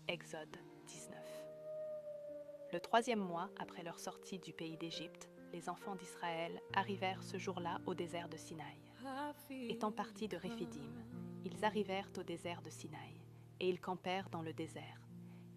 Exode 19. Le 3e mois après leur sortie du pays d'Égypte, les enfants d'Israël arrivèrent ce jour-là au désert de Sinaï. Étant partis de Réphidim, ils arrivèrent au désert de Sinaï, et ils campèrent dans le désert.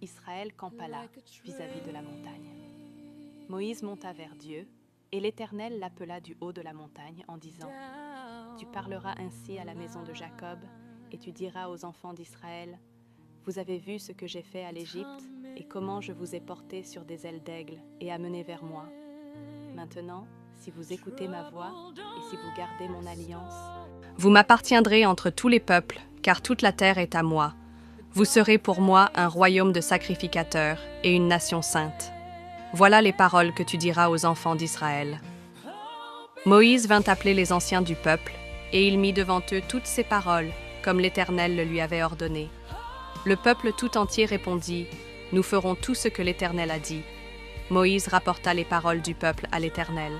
Israël campa là, vis-à-vis de la montagne. Moïse monta vers Dieu, et l'Éternel l'appela du haut de la montagne en disant : « Tu parleras ainsi à la maison de Jacob, et tu diras aux enfants d'Israël : Vous avez vu ce que j'ai fait à l'Égypte, et comment je vous ai portés sur des ailes d'aigle et amenés vers moi. Maintenant, si vous écoutez ma voix, et si vous gardez mon alliance, vous m'appartiendrez entre tous les peuples, car toute la terre est à moi. Vous serez pour moi un royaume de sacrificateurs et une nation sainte. Voilà les paroles que tu diras aux enfants d'Israël. » Moïse vint appeler les anciens du peuple, et il mit devant eux toutes ces paroles, comme l'Éternel le lui avait ordonné. Le peuple tout entier répondit : « Nous ferons tout ce que l'Éternel a dit. » Moïse rapporta les paroles du peuple à l'Éternel.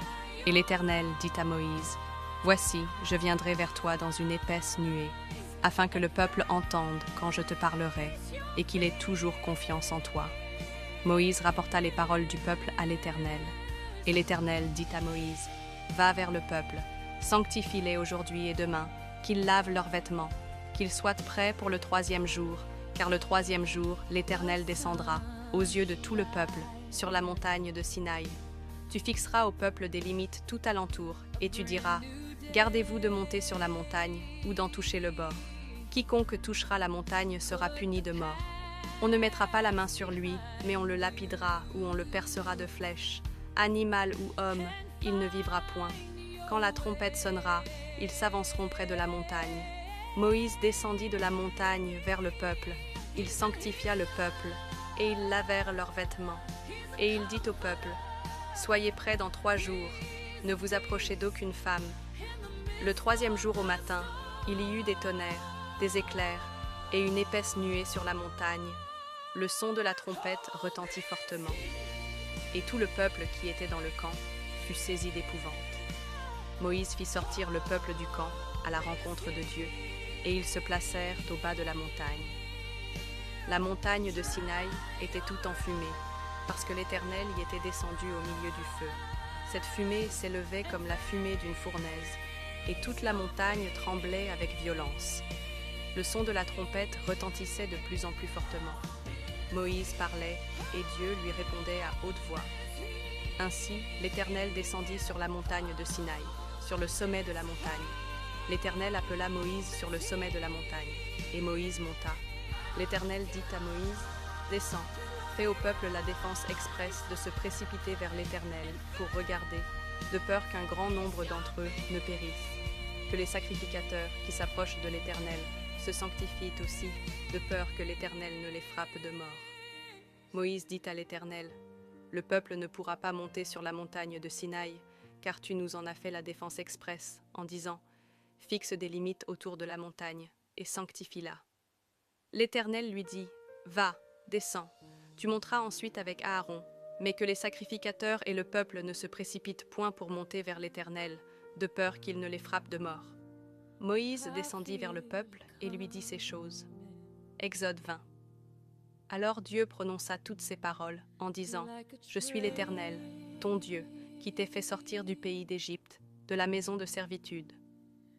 Et l'Éternel dit à Moïse : « Voici, je viendrai vers toi dans une épaisse nuée, afin que le peuple entende quand je te parlerai, et qu'il ait toujours confiance en toi. » Moïse rapporta les paroles du peuple à l'Éternel. Et l'Éternel dit à Moïse : « Va vers le peuple, sanctifie-les aujourd'hui et demain, qu'ils lavent leurs vêtements, qu'ils soient prêts pour le 3e jour, car le 3e jour, l'Éternel descendra, aux yeux de tout le peuple, sur la montagne de Sinaï. Tu fixeras au peuple des limites tout alentour, et tu diras : Gardez-vous de monter sur la montagne ou d'en toucher le bord. Quiconque touchera la montagne sera puni de mort. On ne mettra pas la main sur lui, mais on le lapidera ou on le percera de flèches. Animal ou homme, il ne vivra point. Quand la trompette sonnera, ils s'avanceront près de la montagne. Moïse descendit de la montagne vers le peuple. Il sanctifia le peuple, et ils lavèrent leurs vêtements. Et il dit au peuple : Soyez prêts dans 3 jours, ne vous approchez d'aucune femme. Le 3e jour au matin, il y eut des tonnerres, des éclairs, et une épaisse nuée sur la montagne. Le son de la trompette retentit fortement. Et tout le peuple qui était dans le camp fut saisi d'épouvante. Moïse fit sortir le peuple du camp à la rencontre de Dieu, et ils se placèrent au bas de la montagne. La montagne de Sinaï était toute enfumée, parce que l'Éternel y était descendu au milieu du feu. Cette fumée s'élevait comme la fumée d'une fournaise, et toute la montagne tremblait avec violence. Le son de la trompette retentissait de plus en plus fortement. Moïse parlait, et Dieu lui répondait à haute voix. Ainsi, l'Éternel descendit sur la montagne de Sinaï, sur le sommet de la montagne. L'Éternel appela Moïse sur le sommet de la montagne, et Moïse monta. L'Éternel dit à Moïse : « Descends, fais au peuple la défense expresse de se précipiter vers l'Éternel pour regarder, de peur qu'un grand nombre d'entre eux ne périssent. Que les sacrificateurs qui s'approchent de l'Éternel se sanctifient aussi, de peur que l'Éternel ne les frappe de mort. » Moïse dit à l'Éternel : « Le peuple ne pourra pas monter sur la montagne de Sinaï, car tu nous en as fait la défense expresse, en disant : Fixe des limites autour de la montagne, et sanctifie-la. » L'Éternel lui dit : « Va, descends, tu monteras ensuite avec Aaron, mais que les sacrificateurs et le peuple ne se précipitent point pour monter vers l'Éternel, de peur qu'il ne les frappe de mort. » Moïse descendit vers le peuple et lui dit ces choses. Exode 20. Alors Dieu prononça toutes ces paroles, en disant : « Je suis l'Éternel, ton Dieu, qui t'ai fait sortir du pays d'Égypte, de la maison de servitude.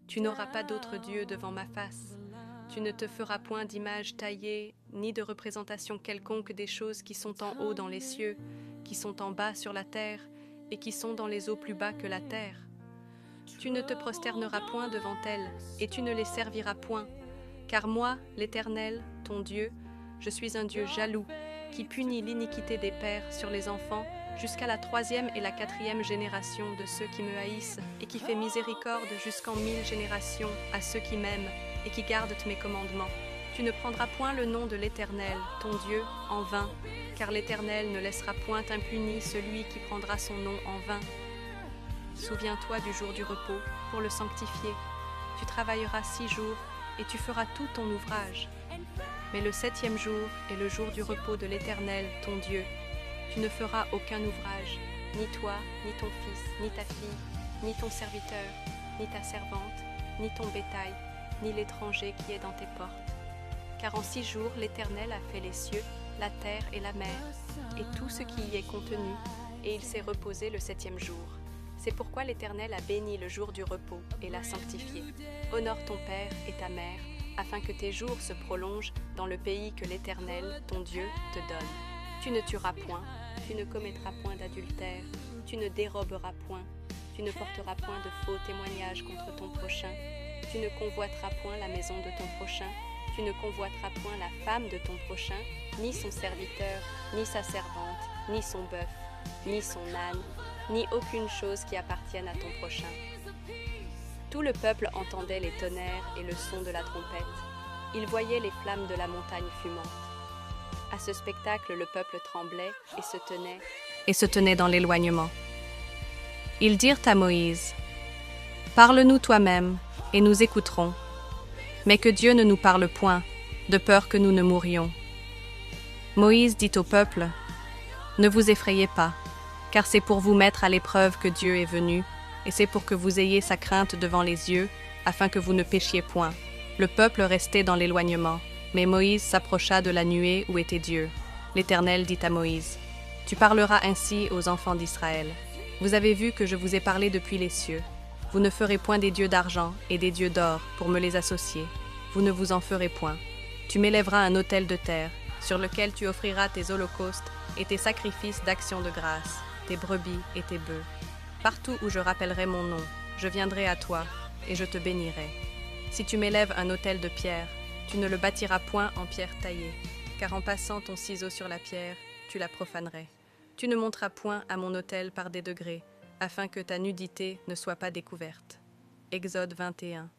Tu n'auras pas d'autre Dieu devant ma face. Tu ne te feras point d'image taillée, ni de représentation quelconque des choses qui sont en haut dans les cieux, qui sont en bas sur la terre, et qui sont dans les eaux plus bas que la terre. Tu ne te prosterneras point devant elles, et tu ne les serviras point, car moi, l'Éternel, ton Dieu, je suis un Dieu jaloux, qui punit l'iniquité des pères sur les enfants jusqu'à la 3e et la 4e génération de ceux qui me haïssent, et qui fait miséricorde jusqu'en 1000 générations à ceux qui m'aiment et qui gardent mes commandements. Tu ne prendras point le nom de l'Éternel, ton Dieu, en vain, car l'Éternel ne laissera point impuni celui qui prendra son nom en vain. Souviens-toi du jour du repos pour le sanctifier. Tu travailleras 6 jours et tu feras tout ton ouvrage. Mais le 7e jour est le jour du repos de l'Éternel, ton Dieu. Tu ne feras aucun ouvrage, ni toi, ni ton fils, ni ta fille, ni ton serviteur, ni ta servante, ni ton bétail, ni l'étranger qui est dans tes portes. Car en 6 jours l'Éternel a fait les cieux, la terre et la mer, et tout ce qui y est contenu, et il s'est reposé le 7e jour. C'est pourquoi l'Éternel a béni le jour du repos et l'a sanctifié. Honore ton père et ta mère, afin que tes jours se prolongent dans le pays que l'Éternel, ton Dieu, te donne. Tu ne tueras point, tu ne commettras point d'adultère, tu ne déroberas point, tu ne porteras point de faux témoignages contre ton prochain, tu ne convoiteras point la maison de ton prochain, tu ne convoiteras point la femme de ton prochain, ni son serviteur, ni sa servante, ni son bœuf, ni son âne, ni aucune chose qui appartienne à ton prochain. Tout le peuple entendait les tonnerres et le son de la trompette. Il voyait les flammes de la montagne fumante. À ce spectacle, le peuple tremblait et se tenait dans l'éloignement. Ils dirent à Moïse, « Parle-nous toi-même, et nous écouterons. Mais que Dieu ne nous parle point, de peur que nous ne mourions. » Moïse dit au peuple, « Ne vous effrayez pas, car c'est pour vous mettre à l'épreuve que Dieu est venu, et c'est pour que vous ayez sa crainte devant les yeux, afin que vous ne péchiez point. » Le peuple restait dans l'éloignement, mais Moïse s'approcha de la nuée où était Dieu. L'Éternel dit à Moïse, « Tu parleras ainsi aux enfants d'Israël. Vous avez vu que je vous ai parlé depuis les cieux. Vous ne ferez point des dieux d'argent et des dieux d'or pour me les associer. Vous ne vous en ferez point. Tu m'élèveras un autel de terre, sur lequel tu offriras tes holocaustes et tes sacrifices d'action de grâce, tes brebis et tes bœufs. Partout où je rappellerai mon nom, je viendrai à toi, et je te bénirai. Si tu m'élèves un autel de pierre, tu ne le bâtiras point en pierre taillée, car en passant ton ciseau sur la pierre, tu la profanerais. Tu ne monteras point à mon autel par des degrés, afin que ta nudité ne soit pas découverte. » Exode 21.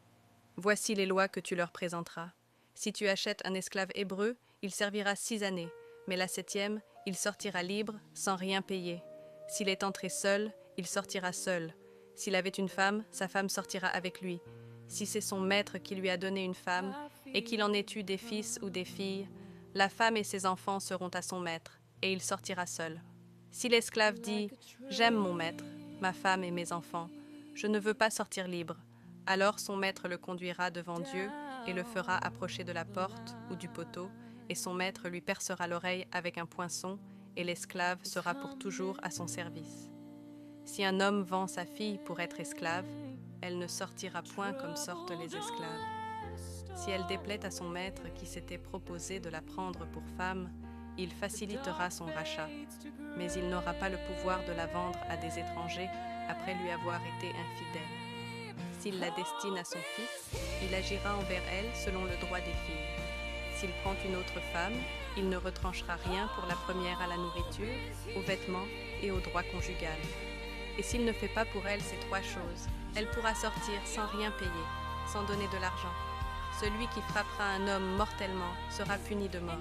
Voici les lois que tu leur présenteras. Si tu achètes un esclave hébreu, il servira 6 années, mais la 7e, il sortira libre, sans rien payer. S'il est entré seul, il sortira seul. S'il avait une femme, sa femme sortira avec lui. Si c'est son maître qui lui a donné une femme, et qu'il en ait eu des fils ou des filles, la femme et ses enfants seront à son maître, et il sortira seul. Si l'esclave dit « J'aime mon maître, ma femme et mes enfants, je ne veux pas sortir libre », alors son maître le conduira devant Dieu et le fera approcher de la porte ou du poteau, et son maître lui percera l'oreille avec un poinçon, et l'esclave sera pour toujours à son service. Si un homme vend sa fille pour être esclave, elle ne sortira point comme sortent les esclaves. Si elle déplaît à son maître qui s'était proposé de la prendre pour femme, il facilitera son rachat, mais il n'aura pas le pouvoir de la vendre à des étrangers après lui avoir été infidèle. S'il la destine à son fils, il agira envers elle selon le droit des filles. S'il prend une autre femme, il ne retranchera rien pour la première à la nourriture, aux vêtements et au droit conjugal. Et s'il ne fait pas pour elle ces 3 choses, elle pourra sortir sans rien payer, sans donner de l'argent. Celui qui frappera un homme mortellement sera puni de mort.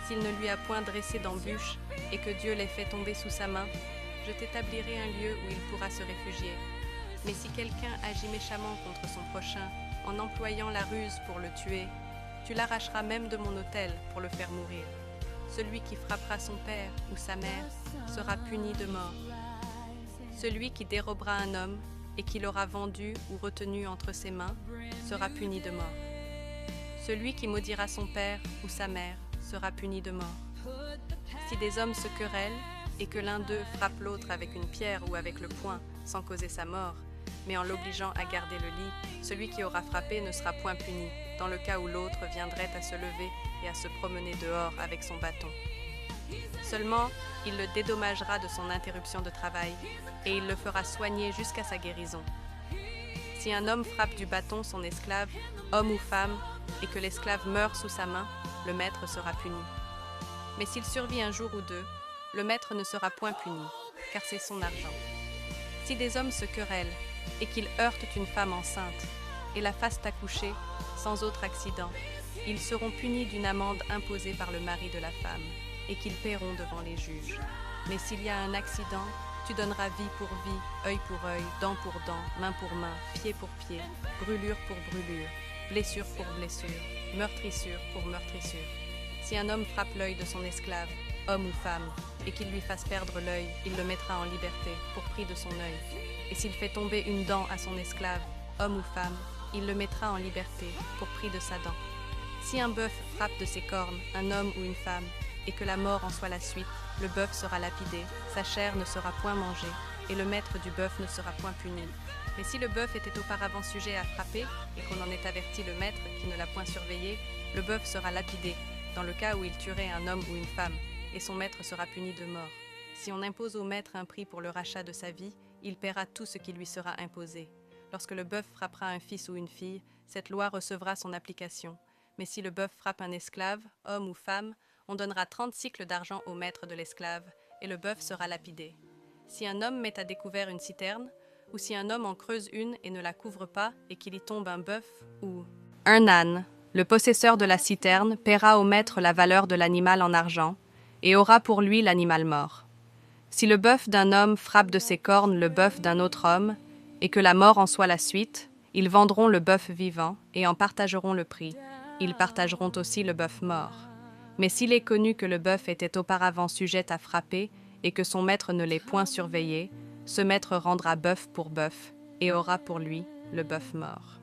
S'il ne lui a point dressé d'embûche et que Dieu l'ait fait tomber sous sa main, je t'établirai un lieu où il pourra se réfugier. Mais si quelqu'un agit méchamment contre son prochain en employant la ruse pour le tuer, tu l'arracheras même de mon autel pour le faire mourir. Celui qui frappera son père ou sa mère sera puni de mort. Celui qui dérobera un homme et qui l'aura vendu ou retenu entre ses mains sera puni de mort. Celui qui maudira son père ou sa mère sera puni de mort. Si des hommes se querellent et que l'un d'eux frappe l'autre avec une pierre ou avec le poing sans causer sa mort, mais en l'obligeant à garder le lit, celui qui aura frappé ne sera point puni, dans le cas où l'autre viendrait à se lever et à se promener dehors avec son bâton. Seulement, il le dédommagera de son interruption de travail, et il le fera soigner jusqu'à sa guérison. Si un homme frappe du bâton son esclave, homme ou femme, et que l'esclave meurt sous sa main, le maître sera puni. Mais s'il survit un jour ou 2, le maître ne sera point puni, car c'est son argent. Si des hommes se querellent, et qu'ils heurtent une femme enceinte, et la fassent accoucher, sans autre accident, ils seront punis d'une amende imposée par le mari de la femme, et qu'ils paieront devant les juges. Mais s'il y a un accident, tu donneras vie pour vie, œil pour œil, dent pour dent, main pour main, pied pour pied, brûlure pour brûlure, blessure pour blessure, meurtrissure pour meurtrissure. Si un homme frappe l'œil de son esclave, homme ou femme, et qu'il lui fasse perdre l'œil, il le mettra en liberté pour prix de son œil. Et s'il fait tomber une dent à son esclave, homme ou femme, il le mettra en liberté pour prix de sa dent. Si un bœuf frappe de ses cornes un homme ou une femme, et que la mort en soit la suite, le bœuf sera lapidé, sa chair ne sera point mangée, et le maître du bœuf ne sera point puni. Mais si le bœuf était auparavant sujet à frapper, et qu'on en ait averti le maître qui ne l'a point surveillé, le bœuf sera lapidé, dans le cas où il tuerait un homme ou une femme, et son maître sera puni de mort. Si on impose au maître un prix pour le rachat de sa vie, il paiera tout ce qui lui sera imposé. Lorsque le bœuf frappera un fils ou une fille, cette loi recevra son application. Mais si le bœuf frappe un esclave, homme ou femme, on donnera 30 cycles d'argent au maître de l'esclave, et le bœuf sera lapidé. Si un homme met à découvert une citerne, ou si un homme en creuse une et ne la couvre pas, et qu'il y tombe un bœuf ou un âne, le possesseur de la citerne paiera au maître la valeur de l'animal en argent, et aura pour lui l'animal mort. Si le bœuf d'un homme frappe de ses cornes le bœuf d'un autre homme, et que la mort en soit la suite, ils vendront le bœuf vivant et en partageront le prix. Ils partageront aussi le bœuf mort. Mais s'il est connu que le bœuf était auparavant sujet à frapper et que son maître ne l'ait point surveillé, ce maître rendra bœuf pour bœuf et aura pour lui le bœuf mort.